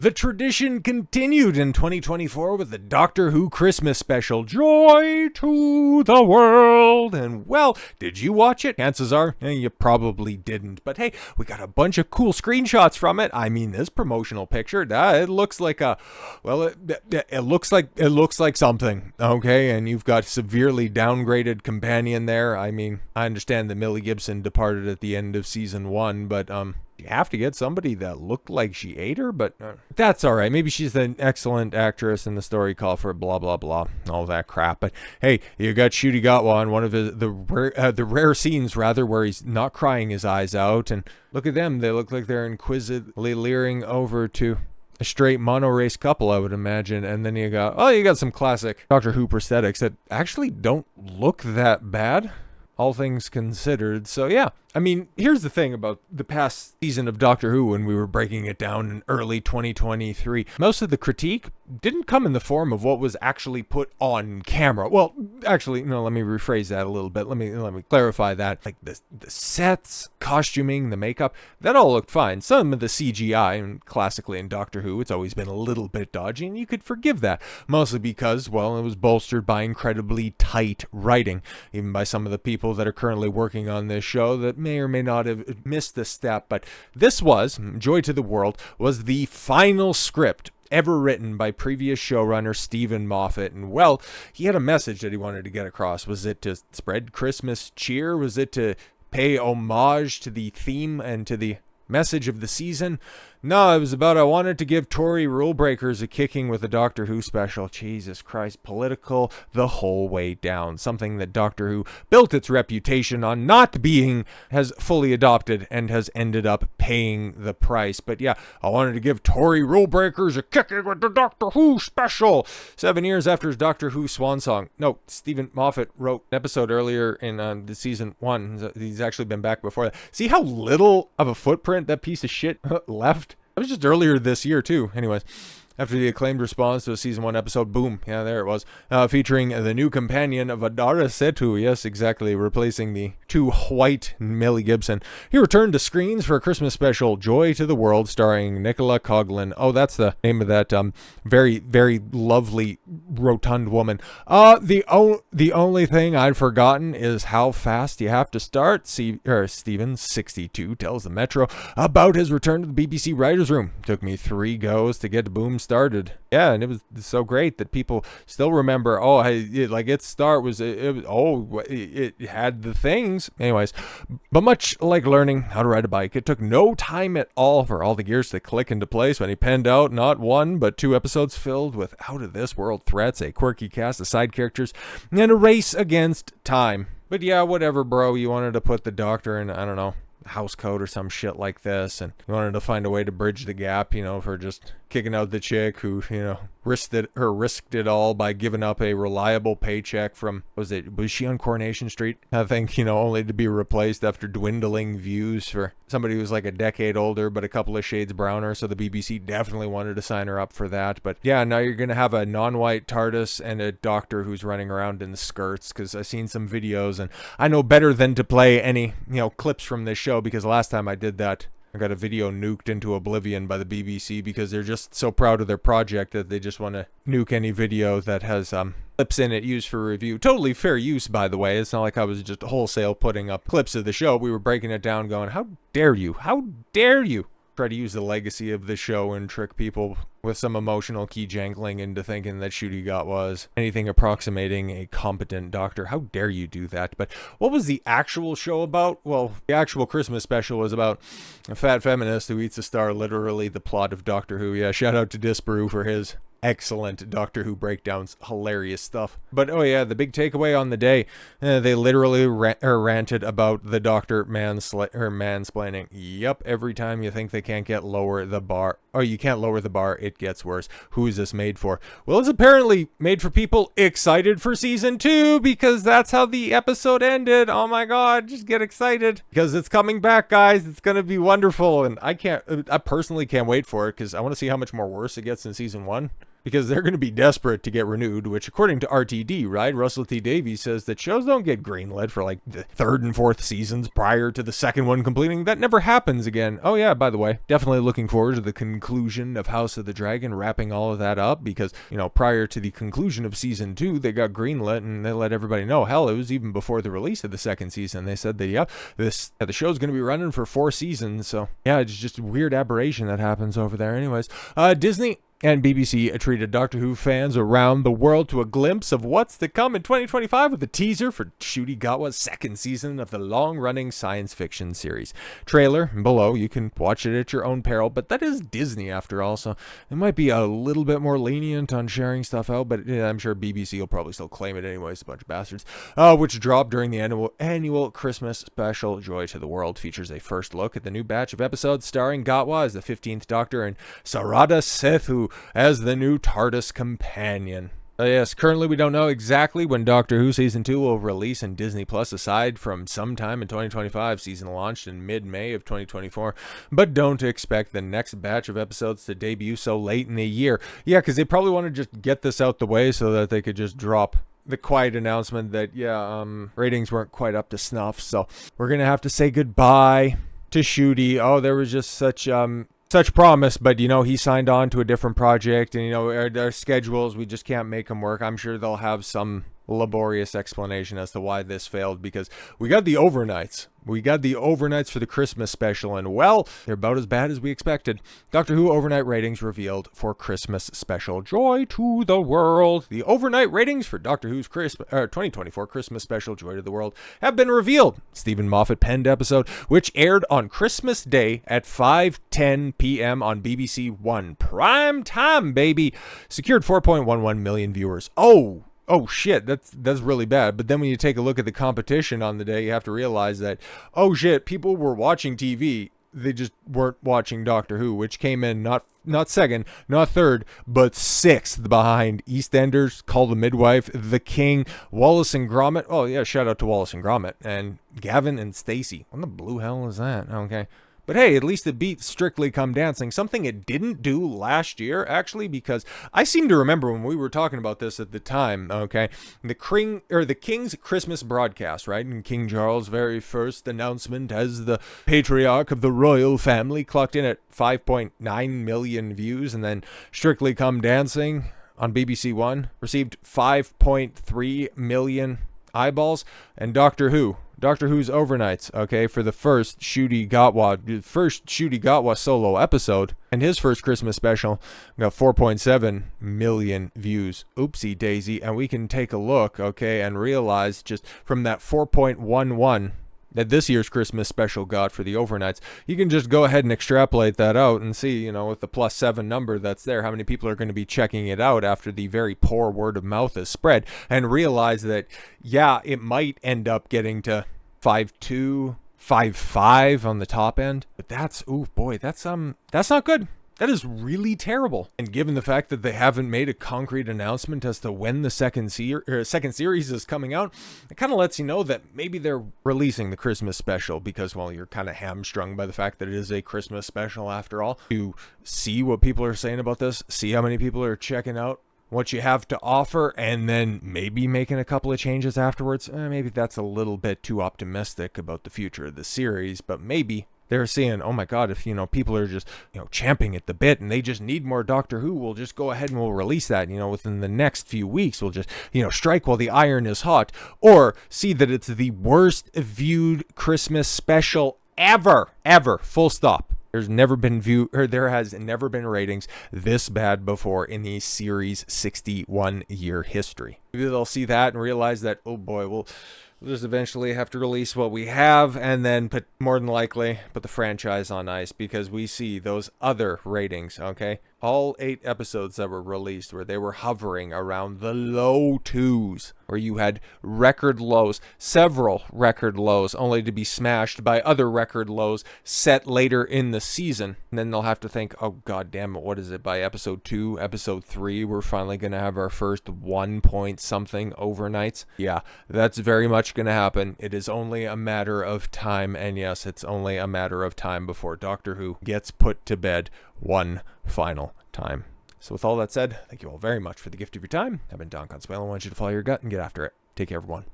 The tradition continued in 2024 with the Doctor Who Christmas special, Joy to the World. And well, did you watch it? Chances are you probably didn't. But hey, we got a bunch of cool screenshots from it. I mean, this promotional picture, it looks like it looks like something. Okay, and you've got severely downgraded companion there. I mean, I understand that Millie Gibson departed at the end of season 1, but you have to get somebody that looked like she ate her, but that's all right. Maybe she's an excellent actress and the story call for blah, blah, blah, all that crap. But hey, you got Ncuti Gatwa on one of the rare scenes, rather, where he's not crying his eyes out. And look at them. They look like they're inquisitively leering over to a straight mono-race couple, I would imagine. And then you got some classic Doctor Who prosthetics that actually don't look that bad, all things considered. So yeah, I mean, here's the thing about the past season of Doctor Who when we were breaking it down in early 2023. Most of the critique didn't come in the form of what was actually put on camera. Well, actually, no, let me rephrase that a little bit. Let me clarify that. Like the sets, costuming, the makeup, that all looked fine. Some of the CGI, and classically in Doctor Who, it's always been a little bit dodgy, and you could forgive that. Mostly because, well, it was bolstered by incredibly tight writing, even by some of the people that are currently working on this show that may or may not have missed this step. But this was, Joy to the World, was the final script ever written by previous showrunner Stephen Moffat. And well, he had a message that he wanted to get across. Was it to spread Christmas cheer? Was it to pay homage to the theme and to the message of the season? No, it was about I wanted to give Tory rule breakers a kicking with a Doctor Who special. Jesus Christ, political the whole way down. Something that Doctor Who built its reputation on not being, has fully adopted and has ended up paying the price. But yeah, I wanted to give Tory rule breakers a kicking with the Doctor Who special. 7 years after his Doctor Who swan song. No, Stephen Moffat wrote an episode earlier in the season 1. He's actually been back before that. See how little of a footprint that piece of shit left? It was just earlier this year, too. Anyways, after the acclaimed response to a season 1 episode, boom, yeah, there it was, featuring the new companion of Adara Setu, yes, exactly, replacing the too white Millie Gibson. He returned to screens for a Christmas special, Joy to the World, starring Nicola Coughlan. Oh, that's the name of that very, very lovely, rotund woman. The only thing I'd forgotten is how fast you have to start. Steven, 62, tells the Metro about his return to the BBC writer's room. Took me 3 goes to get the boom started. Yeah, and it was so great that people still remember, its start was, it had the things. Anyways, but much like learning how to ride a bike, it took no time at all for all the gears to click into place when he penned out not 1, but 2 episodes filled with out-of-this-world threats, a quirky cast of side characters, and a race against time. But yeah, whatever, bro. You wanted to put the Doctor in, I don't know, house code or some shit like this, and you wanted to find a way to bridge the gap, for just kicking out the chick who, risked it all by giving up a reliable paycheck from, was she on Coronation Street? I think, only to be replaced after dwindling views for somebody who's like a decade older but a couple of shades browner, so the BBC definitely wanted to sign her up for that. But yeah, now you're gonna have a non-white TARDIS and a Doctor who's running around in skirts, because I've seen some videos and I know better than to play any, clips from this show, because last time I did that, I got a video nuked into oblivion by the BBC because they're just so proud of their project that they just want to nuke any video that has clips in it used for review. Totally fair use, by the way. It's not like I was just wholesale putting up clips of the show. We were breaking it down going, how dare you? How dare you? Try to use the legacy of the show and trick people with some emotional key jangling into thinking that Ncuti Gatwa was anything approximating a competent Doctor. How dare you do that? But what was the actual show about? Well, the actual Christmas special was about a fat feminist who eats a star, literally the plot of Doctor Who. Yeah, shout out to Disparu for his excellent Doctor Who breakdowns. Hilarious stuff. But oh yeah, the big takeaway on the day, they literally ranted about the Doctor mansplaining. Yep, every time you think they can't lower the bar, you can't lower the bar, it gets worse. Who is this made for? Well, it's apparently made for people excited for season 2, because that's how the episode ended. Oh my god, just get excited, because it's coming back, guys. It's gonna be wonderful, and I personally can't wait for it, because I want to see how much more worse it gets in season 1. because they're going to be desperate to get renewed, which according to RTD, right, Russell T. Davies says that shows don't get greenlit for like the third and fourth seasons prior to the second one completing. That never happens again. Oh yeah, by the way, definitely looking forward to the conclusion of House of the Dragon, wrapping all of that up, because, you know, prior to the conclusion of season 2, they got greenlit and they let everybody know. Hell, it was even before the release of the second season. They said that, the show's going to be running for 4 seasons. So yeah, it's just a weird aberration that happens over there. Anyways, Disney and BBC treated Doctor Who fans around the world to a glimpse of what's to come in 2025 with a teaser for Ncuti Gatwa's second season of the long-running science fiction series. Trailer below, you can watch it at your own peril, but that is Disney after all, so it might be a little bit more lenient on sharing stuff out, but yeah, I'm sure BBC will probably still claim it anyways, a bunch of bastards. Which dropped during the annual Christmas special. Joy to the World features a first look at the new batch of episodes starring Gatwa as the 15th Doctor and Sarada Sethu as the new TARDIS companion. Yes, currently we don't know exactly when Doctor Who Season 2 will release in Disney Plus, aside from sometime in 2025. Season launched in mid-May of 2024, but don't expect the next batch of episodes to debut so late in the year. Yeah, because they probably want to just get this out the way so that they could just drop the quiet announcement that, ratings weren't quite up to snuff, so we're going to have to say goodbye to Ncuti. Oh, there was just such promise, but, you know, he signed on to a different project, and, you know, our schedules, we just can't make them work. I'm sure they'll have some laborious explanation as to why this failed, because we got the overnights. We got the overnights for the Christmas special, and, well, they're about as bad as we expected. Doctor Who overnight ratings revealed for Christmas special. Joy to the world. The overnight ratings for Doctor Who's 2024 Christmas special, Joy to the World, have been revealed. Stephen Moffat penned episode, which aired on Christmas Day at 5:10 p.m. on BBC One. Prime time, baby. Secured 4.11 million viewers. Oh shit, that's really bad. But then when you take a look at the competition on the day, you have to realize that, oh shit, people were watching TV. They just weren't watching Doctor Who, which came in not second, not third, but 6th behind EastEnders, Call the Midwife, The King, Wallace and Gromit. Oh yeah, shout out to Wallace and Gromit, and Gavin and Stacey. What the blue hell is that? Okay. But hey, at least it beat Strictly Come Dancing, something it didn't do last year, actually, because I seem to remember when we were talking about this at the time, okay, the King's Christmas broadcast, right, and King Charles' very first announcement as the patriarch of the royal family clocked in at 5.9 million views, and then Strictly Come Dancing on BBC One received 5.3 million eyeballs, and Doctor Who's overnights, okay, for the first Ncuti Gatwa solo episode, and his first Christmas special got 4.7 million views. Oopsie daisy. And we can take a look, okay, and realize just from that 4.11 that this year's Christmas special got for the overnights, you can just go ahead and extrapolate that out and see, you know, with the +7 number that's there, how many people are going to be checking it out after the very poor word of mouth is spread, and realize that, yeah, it might end up getting to 5.2, 5.5 on the top end, but that's not good. That is really terrible. And given the fact that they haven't made a concrete announcement as to when the second series is coming out, it kind of lets you know that maybe they're releasing the Christmas special because, well, you're kind of hamstrung by the fact that it is a Christmas special after all. To see what people are saying about this, see how many people are checking out what you have to offer, and then maybe making a couple of changes afterwards. Maybe that's a little bit too optimistic about the future of the series, but maybe they're saying, oh my God, if, you know, people are just, you know, champing at the bit and they just need more Doctor Who, we'll just go ahead and we'll release that, you know, within the next few weeks. We'll just, you know, strike while the iron is hot, or see that it's the worst viewed Christmas special ever, full stop. There has never been ratings this bad before in the series' 61-year history. Maybe they'll see that and realize that, oh boy, we'll just eventually have to release what we have, and then more than likely put the franchise on ice, because we see those other ratings, okay? All 8 episodes that were released where they were hovering around the low 2s, where you had record lows, several record lows, only to be smashed by other record lows set later in the season. And then they'll have to think, oh god damn it, what is it, by episode 2, episode 3, we're finally going to have our first 1 point something overnights? Yeah, that's very much going to happen. It is only a matter of time, and yes, it's only a matter of time before Doctor Who gets put to bed one final time. So with all that said, thank you all very much for the gift of your time. I've been Don Consuelo. I want you to follow your gut and get after it. Take care, everyone.